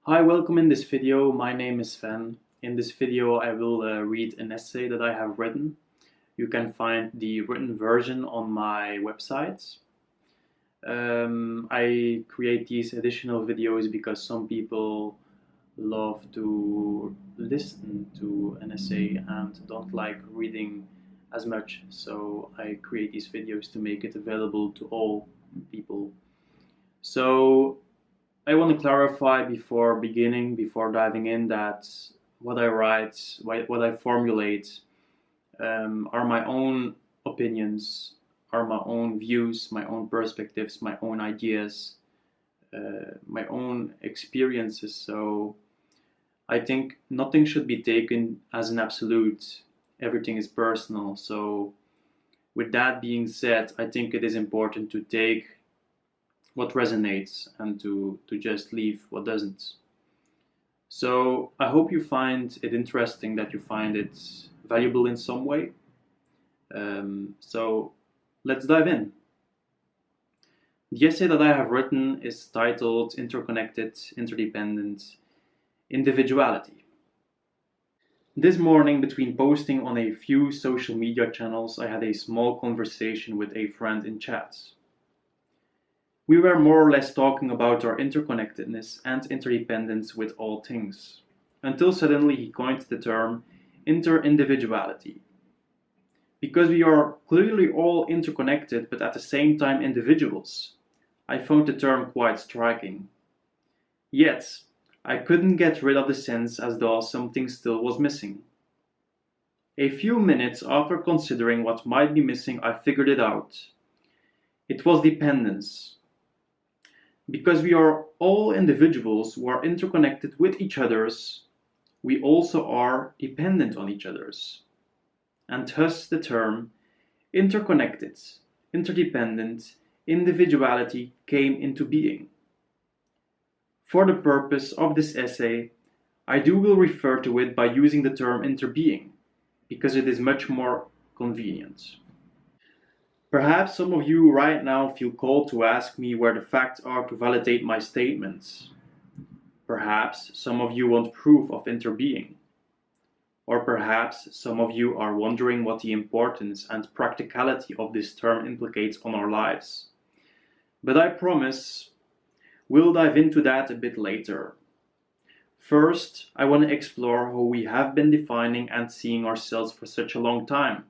Hi, welcome in this video. My name is Sven. In this video I will read an essay that I have written. You can find the written version on my website. I create these additional videos because some people love to listen to an essay and don't like reading as much. So I create these videos to make it available to all people. So I want to clarify before beginning, before diving in, that what I write, what I formulate, are my own opinions, are my own views, my own perspectives, my own ideas, my own experiences. So I think nothing should be taken as an absolute. Everything is personal. So with that being said, I think it is important to take what resonates and to just leave what doesn't. So I hope you find it interesting, that you find it valuable in some way. So let's dive in. The essay that I have written is titled Interconnected, Interdependent Individuality. This morning, between posting on a few social media channels, I had a small conversation with a friend in chat. We were more or less talking about our interconnectedness and interdependence with all things, until suddenly he coined the term interindividuality. Because we are clearly all interconnected but at the same time individuals, I found the term quite striking. Yet, I couldn't get rid of the sense as though something still was missing. A few minutes after considering what might be missing, I figured it out. It was dependence. Because we are all individuals who are interconnected with each other's, we also are dependent on each other's. And thus the term interconnected, interdependent individuality came into being. For the purpose of this essay, I will refer to it by using the term interbeing, because it is much more convenient. Perhaps some of you right now feel called to ask me where the facts are to validate my statements. Perhaps some of you want proof of interbeing. Or perhaps some of you are wondering what the importance and practicality of this term implicates on our lives. But I promise we'll dive into that a bit later. First, I want to explore how we have been defining and seeing ourselves for such a long time,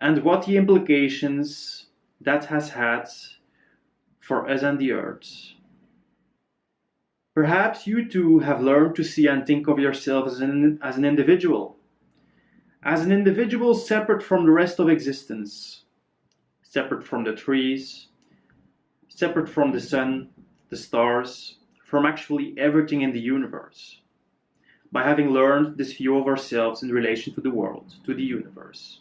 and what the implications that has had for us and the earth. Perhaps you too have learned to see and think of yourself as an individual. As an individual separate from the rest of existence. Separate from the trees. Separate from the sun, the stars, from actually everything in the universe. By having learned this view of ourselves in relation to the world, to the universe,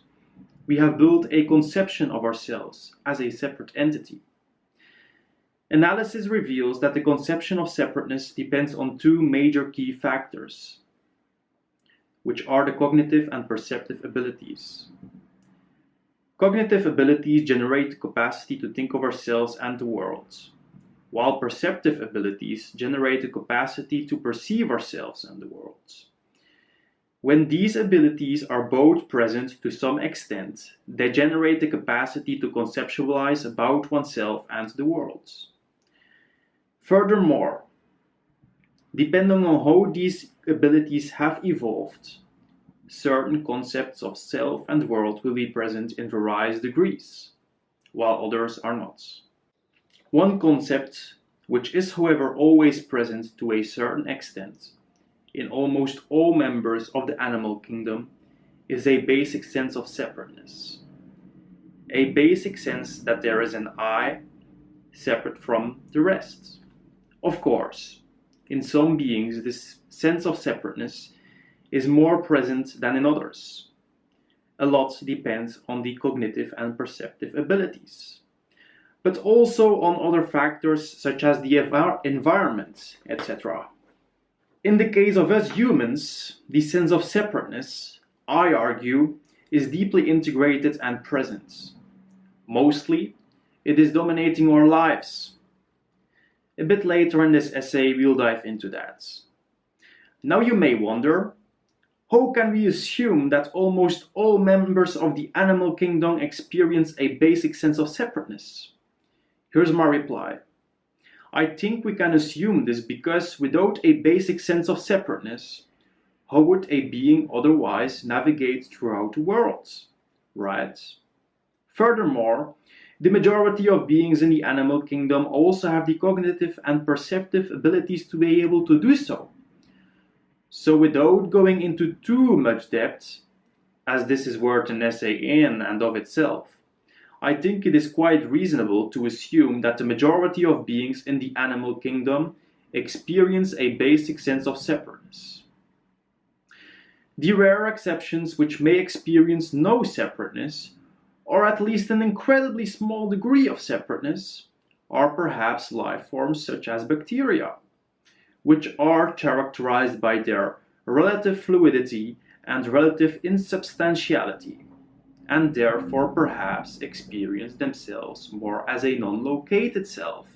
we have built a conception of ourselves as a separate entity. Analysis reveals that the conception of separateness depends on two major key factors, which are the cognitive and perceptive abilities. Cognitive abilities generate the capacity to think of ourselves and the world, while perceptive abilities generate the capacity to perceive ourselves and the world. When these abilities are both present to some extent, they generate the capacity to conceptualize about oneself and the world. Furthermore, depending on how these abilities have evolved, certain concepts of self and world will be present in various degrees, while others are not. One concept, which is however always present to a certain extent, in almost all members of the animal kingdom, is a basic sense of separateness. A basic sense that there is an I separate from the rest. Of course, in some beings this sense of separateness is more present than in others. A lot depends on the cognitive and perceptive abilities, but also on other factors such as the environment, etc. In the case of us humans, the sense of separateness, I argue, is deeply integrated and present. Mostly, it is dominating our lives. A bit later in this essay, we'll dive into that. Now you may wonder, how can we assume that almost all members of the animal kingdom experience a basic sense of separateness? Here's my reply. I think we can assume this because without a basic sense of separateness, how would a being otherwise navigate throughout the world? Right? Furthermore, the majority of beings in the animal kingdom also have the cognitive and perceptive abilities to be able to do so. So without going into too much depth, as this is worth an essay in and of itself, I think it is quite reasonable to assume that the majority of beings in the animal kingdom experience a basic sense of separateness. The rare exceptions which may experience no separateness, or at least an incredibly small degree of separateness, are perhaps life forms such as bacteria, which are characterized by their relative fluidity and relative insubstantiality, and therefore perhaps experience themselves more as a non-located self,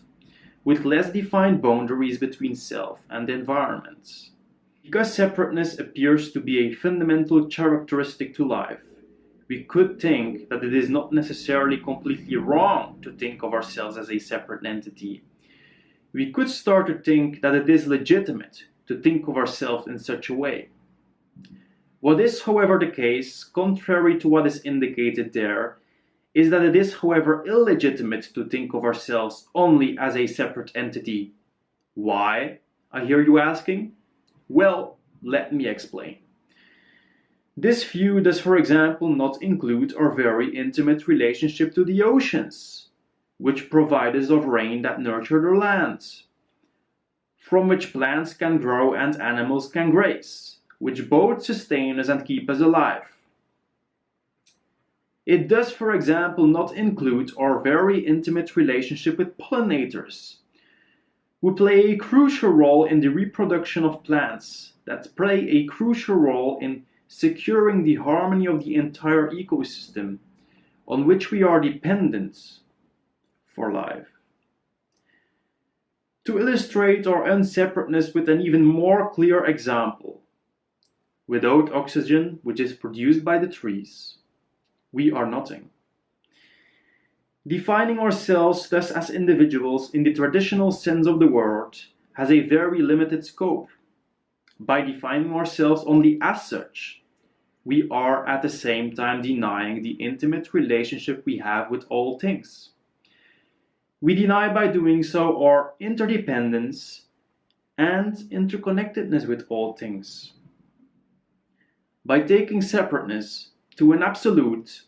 with less defined boundaries between self and environment. Because separateness appears to be a fundamental characteristic to life, we could think that it is not necessarily completely wrong to think of ourselves as a separate entity. We could start to think that it is legitimate to think of ourselves in such a way. What is, however, the case, contrary to what is indicated there, is that it is, however, illegitimate to think of ourselves only as a separate entity. Why, I hear you asking? Well, let me explain. This view does, for example, not include our very intimate relationship to the oceans, which provide us of rain that nurture the land, from which plants can grow and animals can graze, which both sustain us and keep us alive. It does, for example, not include our very intimate relationship with pollinators, who play a crucial role in the reproduction of plants, that play a crucial role in securing the harmony of the entire ecosystem on which we are dependent for life. To illustrate our unseparateness with an even more clear example, without oxygen, which is produced by the trees, we are nothing. Defining ourselves thus as individuals in the traditional sense of the word has a very limited scope. By defining ourselves only as such, we are at the same time denying the intimate relationship we have with all things. We deny by doing so our interdependence and interconnectedness with all things. By taking separateness to an absolute,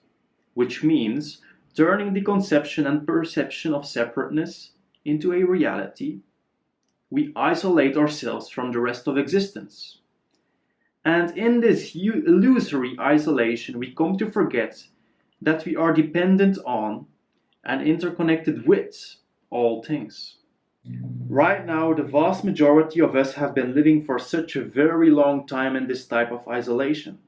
which means turning the conception and perception of separateness into a reality, we isolate ourselves from the rest of existence. And in this illusory isolation, we come to forget that we are dependent on and interconnected with all things. Right now, the vast majority of us have been living for such a very long time in this type of isolation.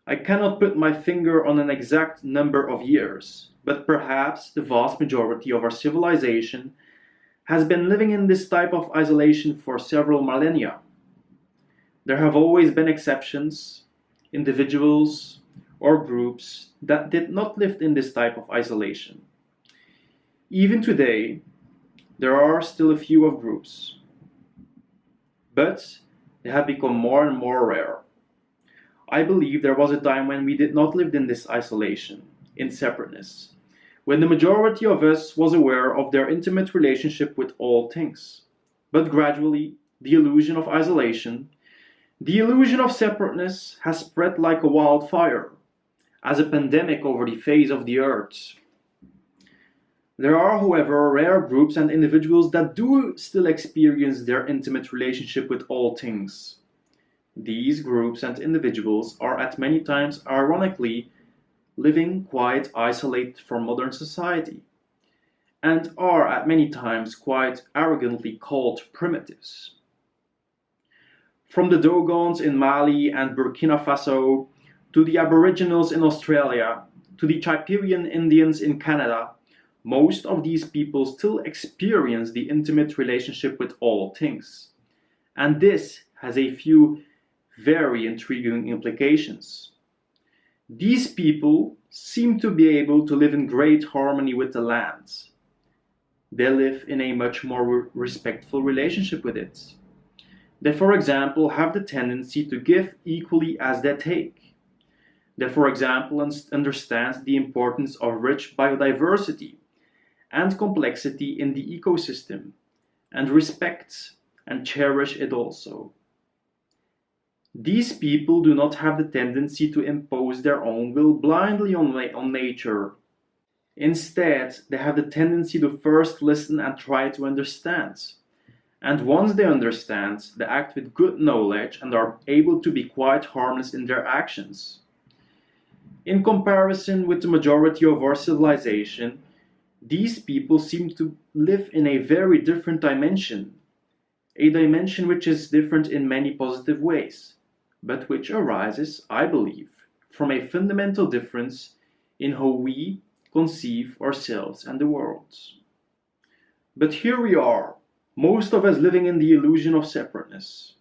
I cannot put my finger on an exact number of years, but perhaps the vast majority of our civilization has been living in this type of isolation for several millennia. There have always been exceptions, individuals or groups that did not live in this type of isolation. Even today, there are still a few of groups, but they have become more and more rare. I believe there was a time when we did not live in this isolation, in separateness, when the majority of us was aware of their intimate relationship with all things. But gradually, the illusion of isolation, the illusion of separateness has spread like a wildfire, as a pandemic over the face of the earth. There are, however, rare groups and individuals that do still experience their intimate relationship with all things. These groups and individuals are at many times, ironically, living quite isolated from modern society, and are at many times quite arrogantly called primitives. From the Dogons in Mali and Burkina Faso, to the Aboriginals in Australia, to the Chipewyan Indians in Canada, most of these people still experience the intimate relationship with all things. And this has a few very intriguing implications. These people seem to be able to live in great harmony with the land. They live in a much more respectful relationship with it. They, for example, have the tendency to give equally as they take. They, for example, understand the importance of rich biodiversity and complexity in the ecosystem, and respect and cherish it also. These people do not have the tendency to impose their own will blindly on nature. Instead, they have the tendency to first listen and try to understand. And once they understand, they act with good knowledge and are able to be quite harmless in their actions. In comparison with the majority of our civilization, these people seem to live in a very different dimension. A dimension which is different in many positive ways, but which arises, I believe, from a fundamental difference in how we conceive ourselves and the world. But here we are, most of us living in the illusion of separateness.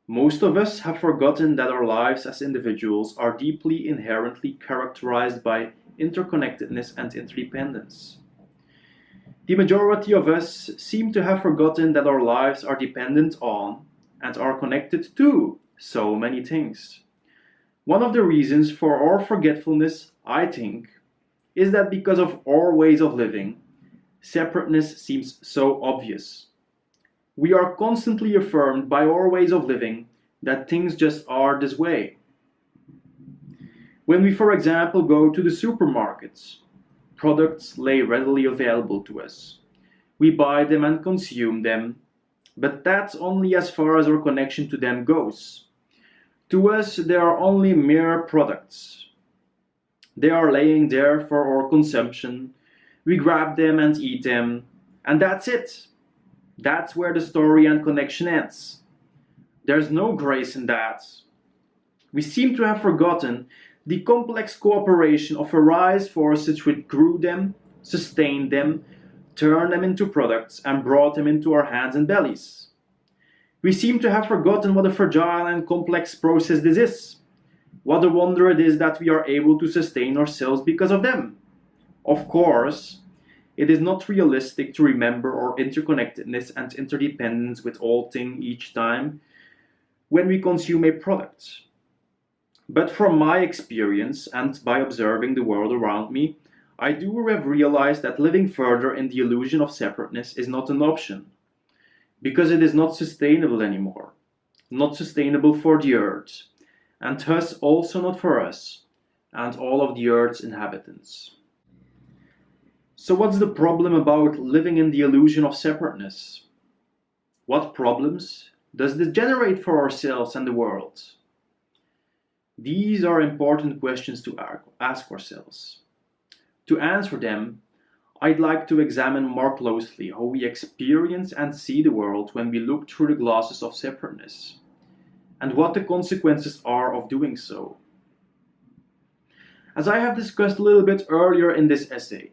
Most of us have forgotten that our lives as individuals are deeply inherently characterized by interconnectedness and interdependence. The majority of us seem to have forgotten that our lives are dependent on and are connected to so many things. One of the reasons for our forgetfulness, I think, is that because of our ways of living, separateness seems so obvious. We are constantly affirmed by our ways of living that things just are this way. When we, for example, go to the supermarkets, products lay readily available to us. We buy them and consume them, but that's only as far as our connection to them goes. To us, they are only mere products. They are laying there for our consumption. We grab them and eat them, and that's it. That's where the story and connection ends. There's no grace in that. We seem to have forgotten the complex cooperation of various forces which grew them, sustained them, turned them into products, and brought them into our hands and bellies. We seem to have forgotten what a fragile and complex process this is. What a wonder it is that we are able to sustain ourselves because of them. Of course, it is not realistic to remember our interconnectedness and interdependence with all things each time when we consume a product. But from my experience and by observing the world around me, I do have realized that living further in the illusion of separateness is not an option, because it is not sustainable anymore, not sustainable for the earth, and thus also not for us and all of the earth's inhabitants. So what's the problem about living in the illusion of separateness? What problems does this generate for ourselves and the world? These are important questions to ask ourselves. To answer them, I'd like to examine more closely how we experience and see the world when we look through the glasses of separateness, and what the consequences are of doing so. As I have discussed a little bit earlier in this essay,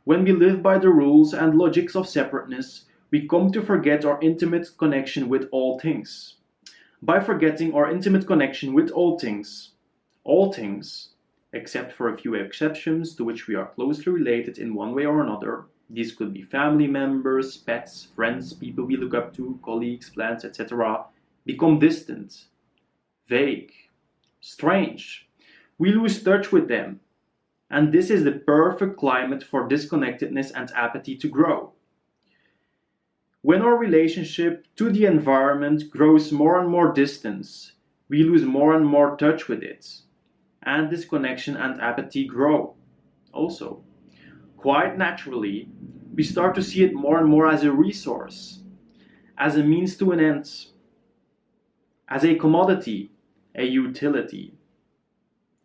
when we live by the rules and logics of separateness, we come to forget our intimate connection with all things. By forgetting our intimate connection with all things, except for a few exceptions to which we are closely related in one way or another, these could be family members, pets, friends, people we look up to, colleagues, plants, etc., become distant, vague, strange. We lose touch with them, and this is the perfect climate for disconnectedness and apathy to grow. When our relationship to the environment grows more and more distant, we lose more and more touch with it, and disconnection and apathy grow also. Quite naturally, we start to see it more and more as a resource, as a means to an end, as a commodity, a utility.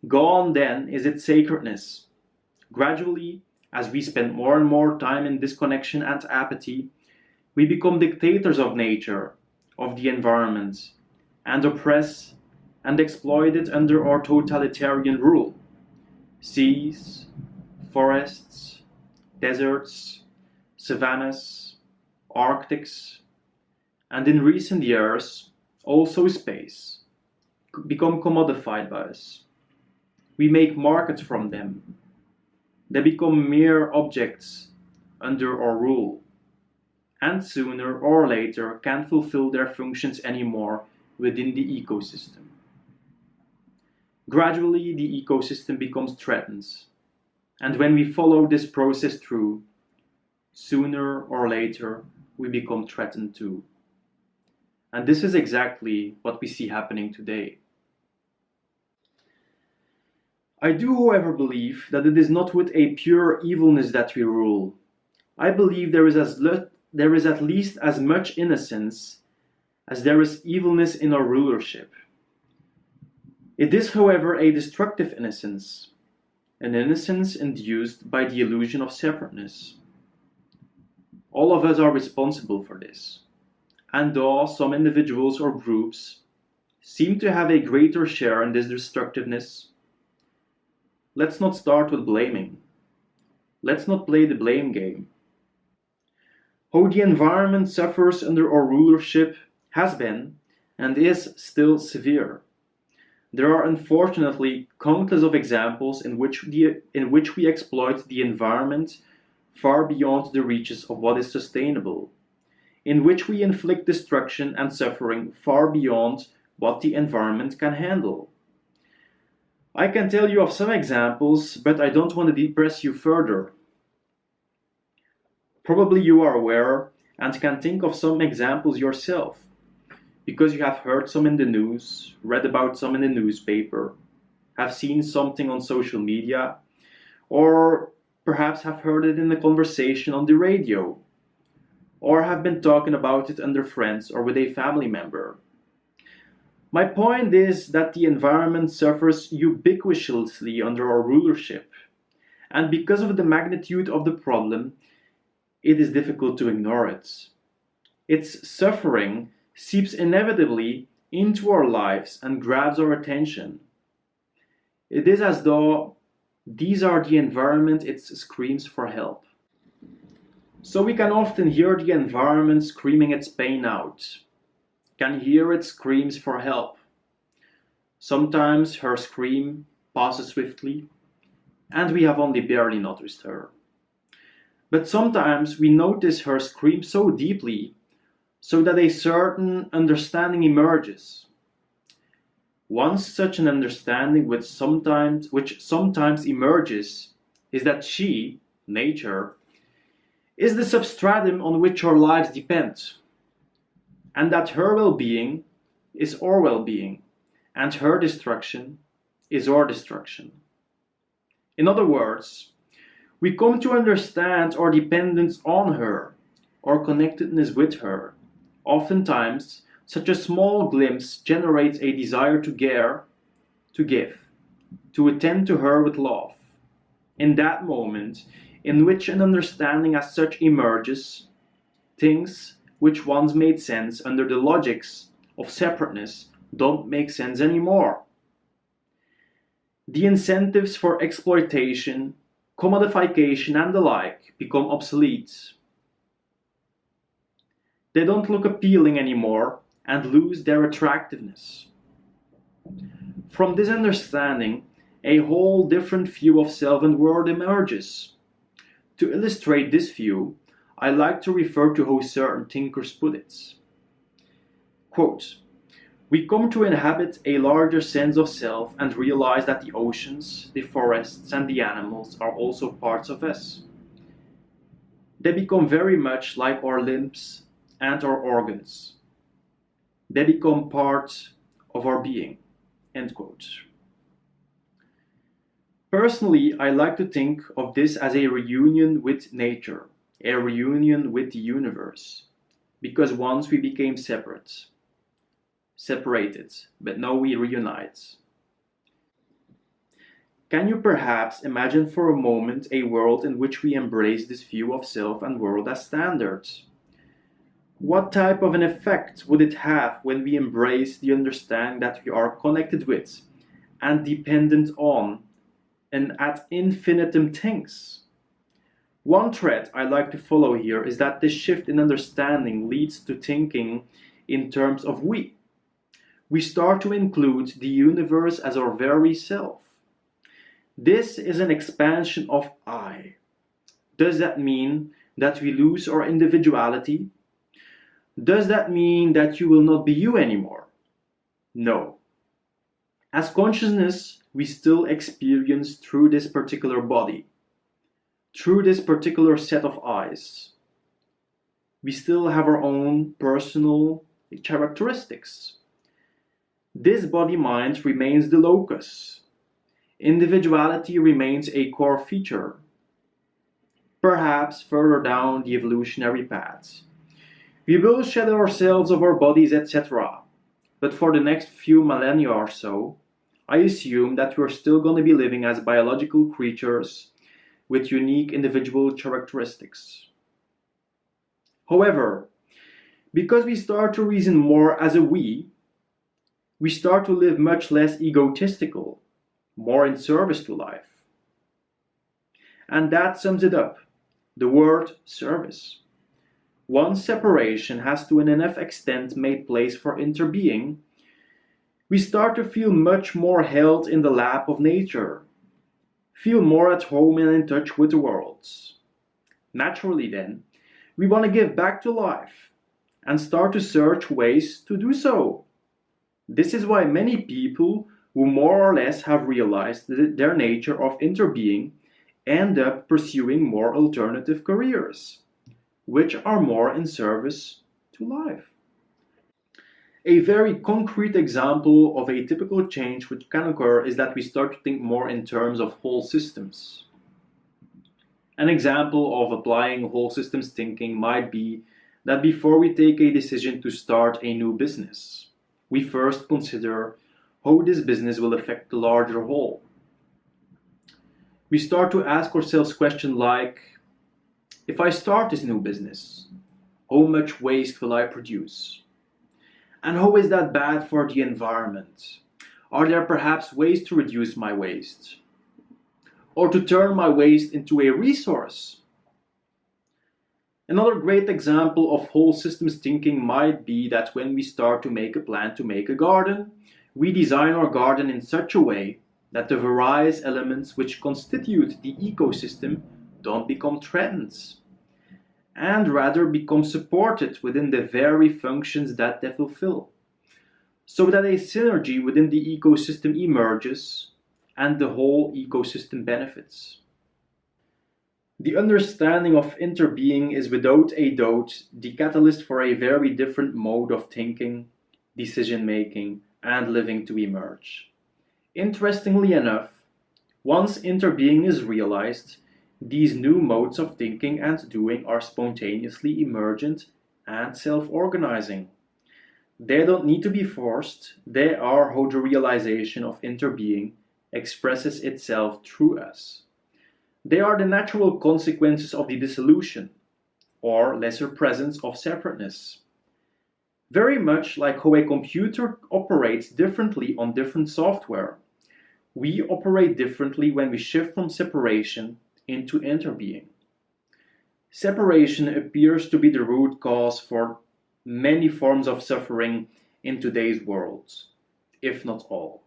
Gone then is its sacredness. Gradually, as we spend more and more time in disconnection and apathy, we become dictators of nature, of the environment, and oppress and exploit it under our totalitarian rule. Seas, forests, deserts, savannas, Arctics, and in recent years, also space, become commodified by us. We make markets from them. They become mere objects under our rule, and sooner or later can't fulfill their functions anymore within the ecosystem. Gradually, the ecosystem becomes threatened, and when we follow this process through, sooner or later we become threatened too. And this is exactly what we see happening today. I do, however, believe that it is not with a pure evilness that we rule. I believe there is at least as much innocence as there is evilness in our rulership. It is, however, a destructive innocence, an innocence induced by the illusion of separateness. All of us are responsible for this, and though some individuals or groups seem to have a greater share in this destructiveness, let's not start with blaming. Let's not play the blame game. How the environment suffers under our rulership has been and is still severe. There are unfortunately countless of examples in which we exploit the environment far beyond the reaches of what is sustainable, in which we inflict destruction and suffering far beyond what the environment can handle. I can tell you of some examples, but I don't want to depress you further. Probably you are aware and can think of some examples yourself, because you have heard some in the news, read about some in the newspaper, have seen something on social media, or perhaps have heard it in a conversation on the radio, or have been talking about it under friends or with a family member. My point is that the environment suffers ubiquitously under our rulership, and because of the magnitude of the problem, it is difficult to ignore it. Its suffering seeps inevitably into our lives and grabs our attention. It is as though these are the environment its screams for help. So we can often hear the environment screaming its pain out, can hear its screams for help. Sometimes her scream passes swiftly, and we have only barely noticed her. But sometimes we notice her scream so deeply so that a certain understanding emerges. One such an understanding which sometimes emerges is that she, nature, is the substratum on which our lives depend, and that her well-being is our well-being, and her destruction is our destruction. In other words, we come to understand our dependence on her, our connectedness with her. Oftentimes, such a small glimpse generates a desire to care, to give, to attend to her with love. In that moment, in which an understanding as such emerges, things which once made sense under the logics of separateness don't make sense anymore. The incentives for exploitation, commodification, and the like become obsolete. They don't look appealing anymore and lose their attractiveness. From this understanding, a whole different view of self and world emerges. To illustrate this view, I like to refer to how certain thinkers put it. Quote, "We come to inhabit a larger sense of self and realize that the oceans, the forests, and the animals are also parts of us. They become very much like our limbs and our organs. They become part of our being." End quote. Personally, I like to think of this as a reunion with nature, a reunion with the universe, because once we became separated, but now we reunite. Can you perhaps imagine for a moment a world in which we embrace this view of self and world as standards? What type of an effect would it have when we embrace the understanding that we are connected with and dependent on and ad infinitum things? One thread I like to follow here is that this shift in understanding leads to thinking in terms of we. We start to include the universe as our very self. This is an expansion of I. Does that mean that we lose our individuality? Does that mean that you will not be you anymore? No. As consciousness, we still experience through this particular body, through this particular set of eyes. We still have our own personal characteristics. This body-mind remains the locus. Individuality remains a core feature. Perhaps further down the evolutionary path, we will shed ourselves of our bodies, etc. But for the next few millennia or so, I assume that we're still going to be living as biological creatures with unique individual characteristics. However, because we start to reason more as a we start to live much less egotistical, more in service to life. And that sums it up, the word service. Once separation has to an enough extent made place for interbeing, we start to feel much more held in the lap of nature, feel more at home and in touch with the world. Naturally then, we want to give back to life and start to search ways to do so. This is why many people who more or less have realized their nature of interbeing end up pursuing more alternative careers, which are more in service to life. A very concrete example of a typical change which can occur is that we start to think more in terms of whole systems. An example of applying whole systems thinking might be that before we take a decision to start a new business, we first consider how this business will affect the larger whole. We start to ask ourselves questions like, if I start this new business, how much waste will I produce? And how is that bad for the environment? Are there perhaps ways to reduce my waste? Or to turn my waste into a resource? Another great example of whole systems thinking might be that when we start to make a plan to make a garden, we design our garden in such a way that the various elements which constitute the ecosystem don't become threats, and rather become supported within the very functions that they fulfill, so that a synergy within the ecosystem emerges and the whole ecosystem benefits. The understanding of interbeing is without a doubt the catalyst for a very different mode of thinking, decision-making, and living to emerge. Interestingly enough, once interbeing is realized, these new modes of thinking and doing are spontaneously emergent and self-organizing. They don't need to be forced, they are how the realization of interbeing expresses itself through us. They are the natural consequences of the dissolution, or lesser presence of separateness. Very much like how a computer operates differently on different software, we operate differently when we shift from separation into interbeing. Separation appears to be the root cause for many forms of suffering in today's world, if not all.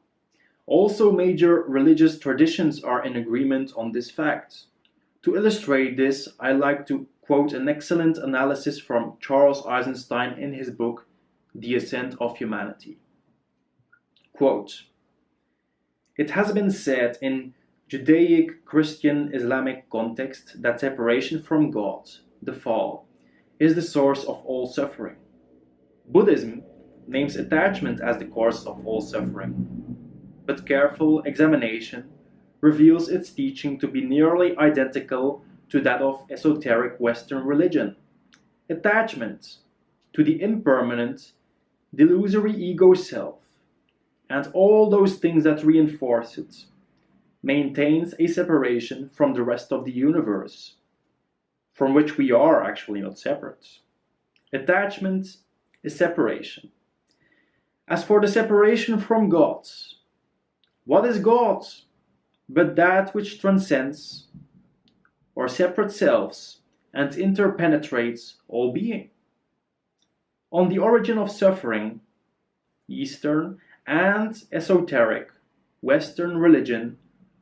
Also, major religious traditions are in agreement on this fact. To illustrate this, I like to quote an excellent analysis from Charles Eisenstein in his book, The Ascent of Humanity. Quote, "It has been said in Judaic, Christian, Islamic context that separation from God, the fall, is the source of all suffering. Buddhism names attachment as the cause of all suffering, but careful examination reveals its teaching to be nearly identical to that of esoteric Western religion. Attachment to the impermanent, delusory ego self, and all those things that reinforce it, maintains a separation from the rest of the universe, from which we are actually not separate. Attachment is separation. As for the separation from God, what is God but that which transcends, or separate selves and interpenetrates all being. On the origin of suffering, Eastern and esoteric Western religion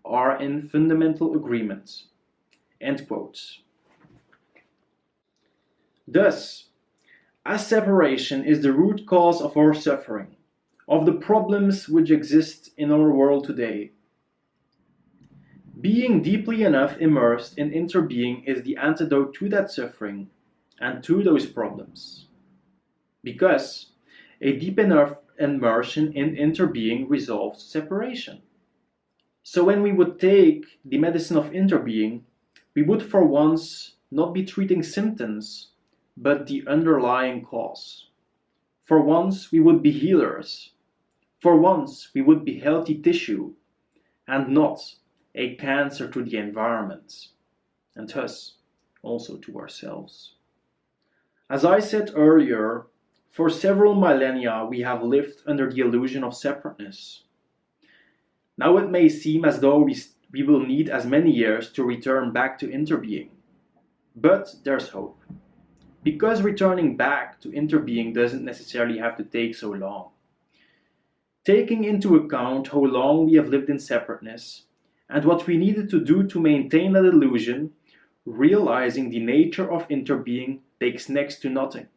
are in fundamental agreement. End quote. Thus, as separation is the root cause of our suffering, of the problems which exist in our world today, being deeply enough immersed in interbeing is the antidote to that suffering and to those problems. Because a deep enough immersion in interbeing resolves separation. So when we would take the medicine of interbeing, we would for once not be treating symptoms, but the underlying cause. For once we would be healers. For once we would be healthy tissue, and not a cancer to the environment, and thus also to ourselves. As I said earlier, for several millennia we have lived under the illusion of separateness. Now it may seem as though we will need as many years to return back to interbeing. But there's hope. Because returning back to interbeing doesn't necessarily have to take so long. Taking into account how long we have lived in separateness and what we needed to do to maintain that illusion, realizing the nature of interbeing takes next to nothing.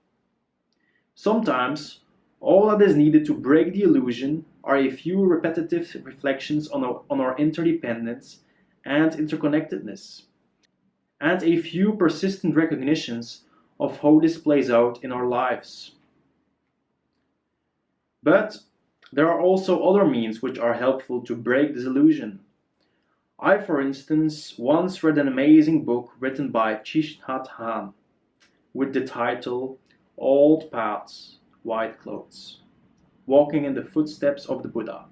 Sometimes, all that is needed to break the illusion are a few repetitive reflections on our interdependence and interconnectedness, and a few persistent recognitions of how this plays out in our lives. But there are also other means which are helpful to break this illusion. I, for instance, once read an amazing book written by Thich Nhat Hanh with the title Old Paths, White Clothes, Walking in the Footsteps of the Buddha.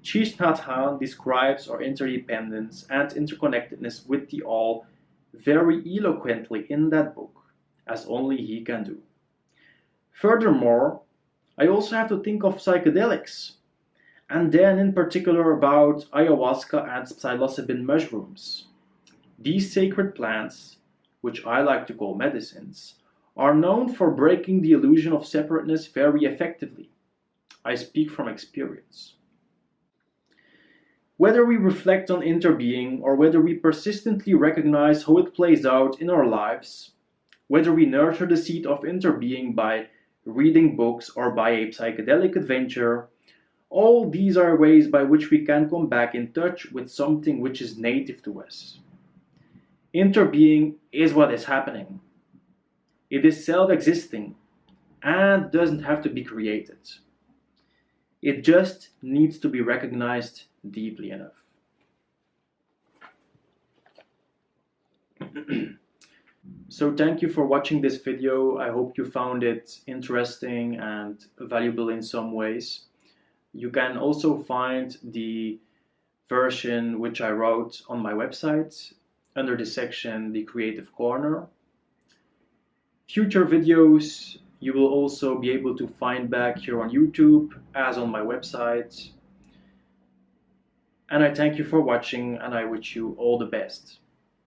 Thich Nhat Hanh describes our interdependence and interconnectedness with the all very eloquently in that book, as only he can do. Furthermore, I also have to think of psychedelics, and then in particular about ayahuasca and psilocybin mushrooms. These sacred plants, which I like to call medicines, are known for breaking the illusion of separateness very effectively. I speak from experience. Whether we reflect on interbeing or whether we persistently recognize how it plays out in our lives, whether we nurture the seed of interbeing by reading books or by a psychedelic adventure, all these are ways by which we can come back in touch with something which is native to us. Interbeing is what is happening. It is self-existing and doesn't have to be created. It just needs to be recognized deeply enough. So thank you for watching this video. I hope you found it interesting and valuable in some ways. You can also find the version which I wrote on my website under the section The Creative Corner. Future videos you will also be able to find back here on YouTube as on my website. And I thank you for watching and I wish you all the best.